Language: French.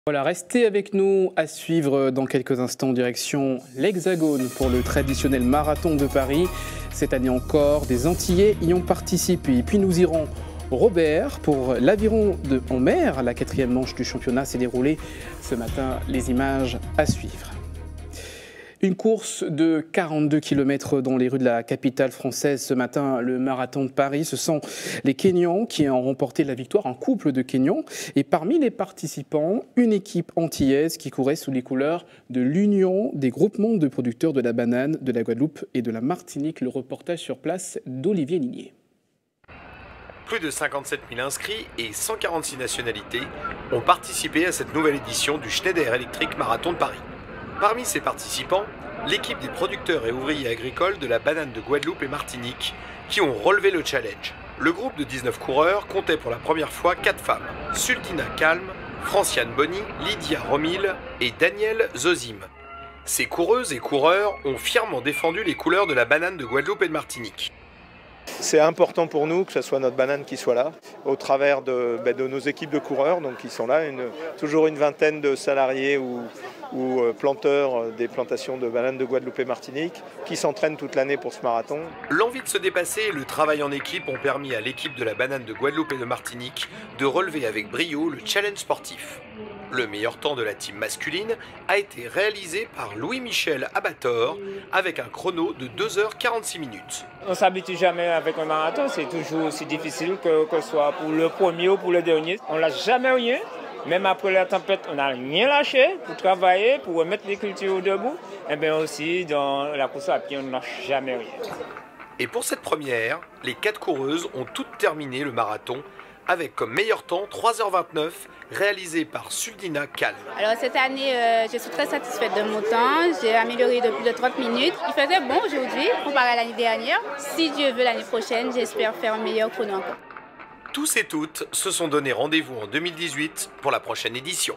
Voilà, restez avec nous à suivre dans quelques instants direction l'Hexagone pour le traditionnel marathon de Paris. Cette année encore, des Antillais y ont participé. Puis nous irons au Robert pour l'aviron en mer. La 4e manche du championnat s'est déroulée ce matin. Les images à suivre. Une course de 42 km dans les rues de la capitale française ce matin, le marathon de Paris. Ce sont les Kenyans qui ont remporté la victoire, un couple de Kenyans. Et parmi les participants, une équipe antillaise qui courait sous les couleurs de l'Union des groupements de producteurs de la banane de la Guadeloupe et de la Martinique. Le reportage sur place d'Olivier Ligné. Plus de 57 000 inscrits et 146 nationalités ont participé à cette nouvelle édition du Schneider Electric Marathon de Paris. Parmi ces participants, l'équipe des producteurs et ouvriers agricoles de la banane de Guadeloupe et Martinique qui ont relevé le challenge. Le groupe de 19 coureurs comptait pour la première fois 4 femmes, Sultina Calme, Franciane Bonny, Lydia Romil et Danielle Zozim. Ces coureuses et coureurs ont fièrement défendu les couleurs de la banane de Guadeloupe et de Martinique. C'est important pour nous que ce soit notre banane qui soit là, au travers de nos équipes de coureurs, donc qui sont là, toujours une vingtaine de salariés ou planteurs des plantations de bananes de Guadeloupe et Martinique, qui s'entraînent toute l'année pour ce marathon. L'envie de se dépasser et le travail en équipe ont permis à l'équipe de la banane de Guadeloupe et de Martinique de relever avec brio le challenge sportif. Le meilleur temps de la team masculine a été réalisé par Louis-Michel Abator avec un chrono de 2h46 minutes. On ne s'habitue jamais avec un marathon, c'est toujours aussi difficile que ce soit pour le premier ou pour le dernier. On ne lâche jamais rien, même après la tempête, on n'a rien lâché pour travailler, pour remettre les cultures debout. Et bien aussi, dans la course à pied, on ne lâche jamais rien. Et pour cette première, les 4 coureuses ont toutes terminé le marathon avec comme meilleur temps 3h29 réalisé par Sultina Calme. Alors cette année, je suis très satisfaite de mon temps. J'ai amélioré de plus de 30 minutes. Il faisait bon aujourd'hui comparé à l'année dernière. Si Dieu veut, l'année prochaine, j'espère faire un meilleur chrono encore. Tous et toutes se sont donné rendez-vous en 2018 pour la prochaine édition.